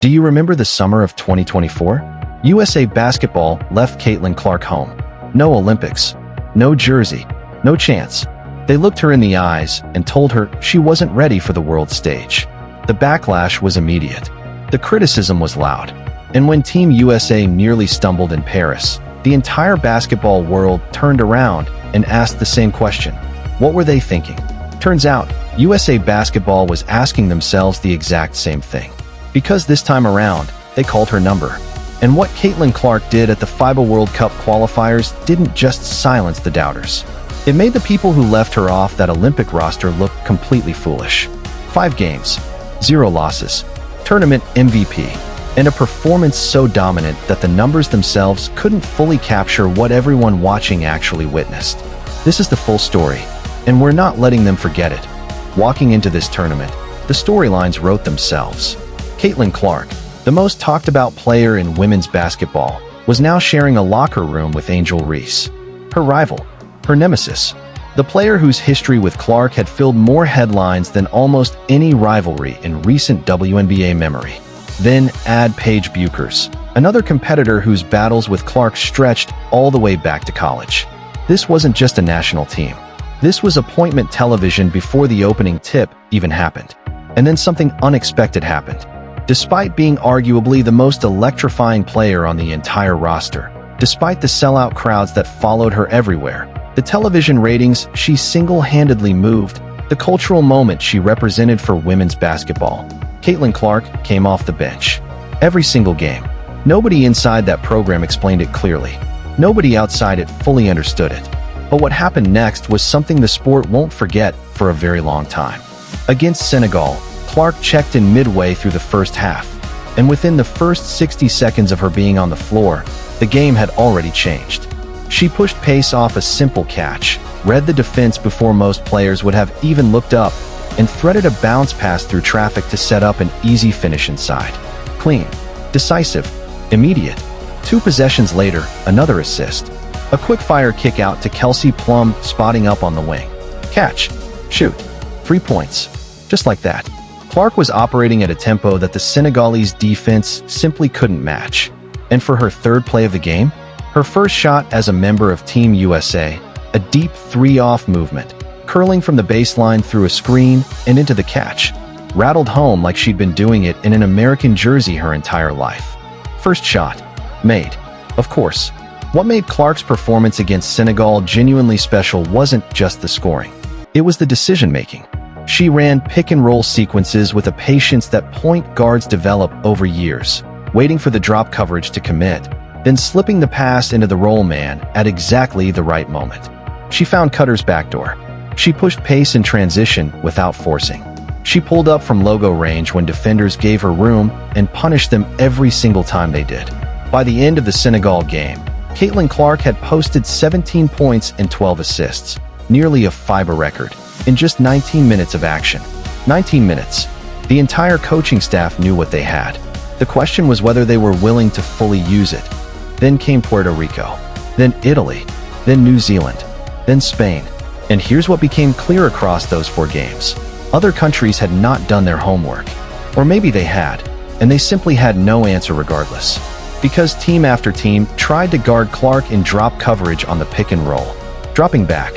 Do you remember the summer of 2024? USA Basketball left Caitlin Clark home. No Olympics, no jersey, no chance. They looked her in the eyes and told her she wasn't ready for the world stage. The backlash was immediate. The criticism was loud. And when Team USA nearly stumbled in Paris, the entire basketball world turned around and asked the same question. What were they thinking? Turns out, USA Basketball was asking themselves the exact same thing. Because this time around, they called her number. And what Caitlin Clark did at the FIBA World Cup qualifiers didn't just silence the doubters. It made the people who left her off that Olympic roster look completely foolish. 5 games, 0 losses, tournament MVP, and a performance so dominant that the numbers themselves couldn't fully capture what everyone watching actually witnessed. This is the full story, and we're not letting them forget it. Walking into this tournament, the storylines wrote themselves. Caitlin Clark, the most talked about player in women's basketball, was now sharing a locker room with Angel Reese, her rival, her nemesis, the player whose history with Clark had filled more headlines than almost any rivalry in recent WNBA memory. Then add Paige Bueckers, another competitor whose battles with Clark stretched all the way back to college. This wasn't just a national team. This was appointment television before the opening tip even happened. And then something unexpected happened. Despite being arguably the most electrifying player on the entire roster, despite the sellout crowds that followed her everywhere, the television ratings she single-handedly moved, the cultural moment she represented for women's basketball, Caitlin Clark came off the bench. Every single game. Nobody inside that program explained it clearly. Nobody outside it fully understood it. But what happened next was something the sport won't forget for a very long time. Against Senegal, Clark checked in midway through the first half, and within the first 60 seconds of her being on the floor, the game had already changed. She pushed pace off a simple catch, read the defense before most players would have even looked up, and threaded a bounce pass through traffic to set up an easy finish inside. Clean, decisive, immediate. 2 possessions later, another assist. A quick-fire kick out to Kelsey Plum spotting up on the wing. Catch, shoot, 3 points. Just like that. Clark was operating at a tempo that the Senegalese defense simply couldn't match. And for her third play of the game, her first shot as a member of Team USA, a deep 3-off movement, curling from the baseline through a screen and into the catch, rattled home like she'd been doing it in an American jersey her entire life. First shot, made. Of course, what made Clark's performance against Senegal genuinely special wasn't just the scoring. It was the decision-making. She ran pick-and-roll sequences with a patience that point guards develop over years, waiting for the drop coverage to commit, then slipping the pass into the roll man at exactly the right moment. She found Cutter's backdoor. She pushed pace in transition without forcing. She pulled up from logo range when defenders gave her room and punished them every single time they did. By the end of the Senegal game, Caitlin Clark had posted 17 points and 12 assists, nearly a FIBA record, in just 19 minutes of action. 19 minutes. The entire coaching staff knew what they had. The question was whether they were willing to fully use it. Then came Puerto Rico, then Italy, then New Zealand, then Spain. And here's what became clear across those 4 games. Other countries had not done their homework. Or maybe they had, and they simply had no answer regardless. Because team after team tried to guard Clark in drop coverage on the pick and roll, dropping back,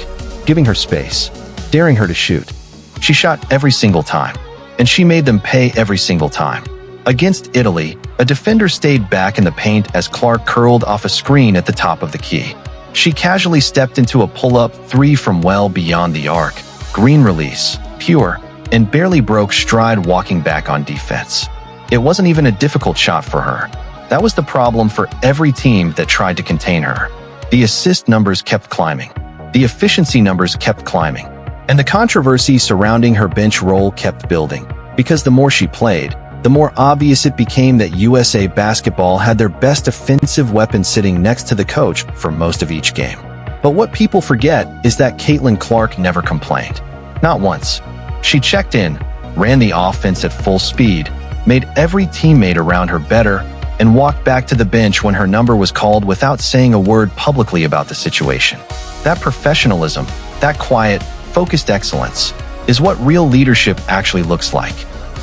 giving her space, daring her to shoot. She shot every single time, and she made them pay every single time. Against Italy, a defender stayed back in the paint as Clark curled off a screen at the top of the key. She casually stepped into a pull-up 3 from well beyond the arc, green release, pure, and barely broke stride walking back on defense. It wasn't even a difficult shot for her. That was the problem for every team that tried to contain her. The assist numbers kept climbing. The efficiency numbers kept climbing. And the controversy surrounding her bench role kept building, because the more she played, the more obvious it became that USA Basketball had their best offensive weapon sitting next to the coach for most of each game. But what people forget is that Caitlin Clark never complained. Not once. She checked in, ran the offense at full speed, made every teammate around her better, and walked back to the bench when her number was called without saying a word publicly about the situation. That professionalism, that quiet, focused excellence, is what real leadership actually looks like.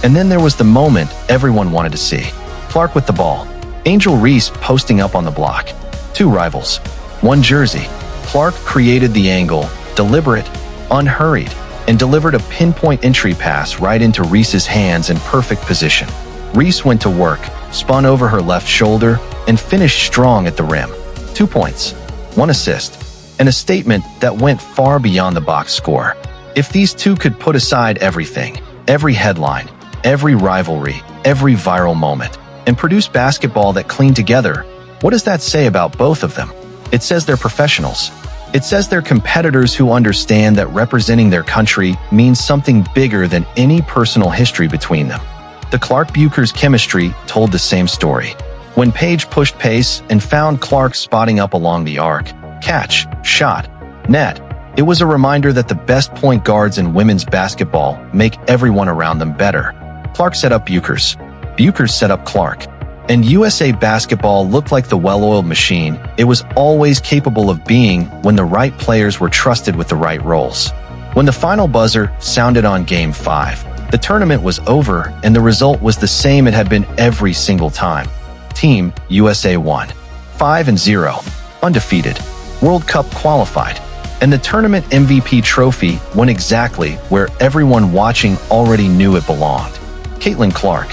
And then there was the moment everyone wanted to see. Clark with the ball. Angel Reese posting up on the block. 2 rivals. 1 jersey. Clark created the angle, deliberate, unhurried, and delivered a pinpoint entry pass right into Reese's hands in perfect position. Reese went to work, spun over her left shoulder, and finished strong at the rim. 2 points, 1 assist, and a statement that went far beyond the box score. If these two could put aside everything, every headline, every rivalry, every viral moment, and produce basketball that clean together, what does that say about both of them? It says they're professionals. It says they're competitors who understand that representing their country means something bigger than any personal history between them. The Clark-Bueckers chemistry told the same story. When Paige pushed pace and found Clark spotting up along the arc, catch, shot, net, it was a reminder that the best point guards in women's basketball make everyone around them better. Clark set up Bueckers. Bueckers set up Clark. And USA basketball looked like the well-oiled machine it was always capable of being when the right players were trusted with the right roles. When the final buzzer sounded on Game 5, the tournament was over and the result was the same it had been every single time. Team USA won. 5-0. Undefeated. World Cup qualified. And the tournament MVP trophy went exactly where everyone watching already knew it belonged. Caitlin Clark.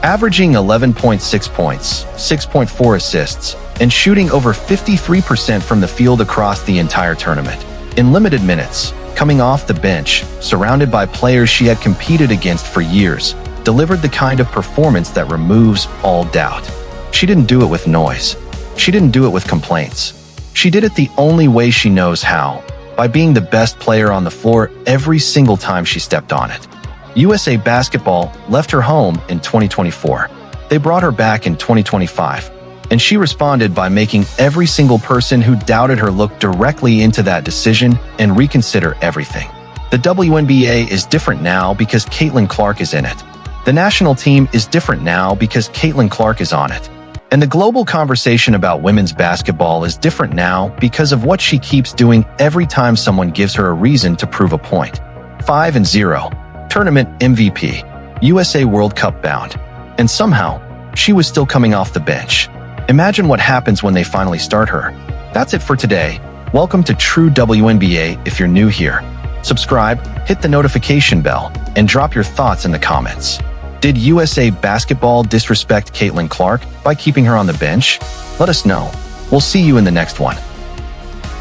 Averaging 11.6 points, 6.4 assists, and shooting over 53% from the field across the entire tournament. In limited minutes, coming off the bench, surrounded by players she had competed against for years, delivered the kind of performance that removes all doubt. She didn't do it with noise. She didn't do it with complaints. She did it the only way she knows how, by being the best player on the floor every single time she stepped on it. USA Basketball left her home in 2024. They brought her back in 2025, and she responded by making every single person who doubted her look directly into that decision and reconsider everything. The WNBA is different now because Caitlin Clark is in it. The national team is different now because Caitlin Clark is on it. And the global conversation about women's basketball is different now because of what she keeps doing every time someone gives her a reason to prove a point. 5-0. Tournament MVP, USA World Cup bound, and somehow, she was still coming off the bench. Imagine what happens when they finally start her. That's it for today. Welcome to True WNBA if you're new here. Subscribe, hit the notification bell, and drop your thoughts in the comments. Did USA Basketball disrespect Caitlin Clark by keeping her on the bench? Let us know. We'll see you in the next one.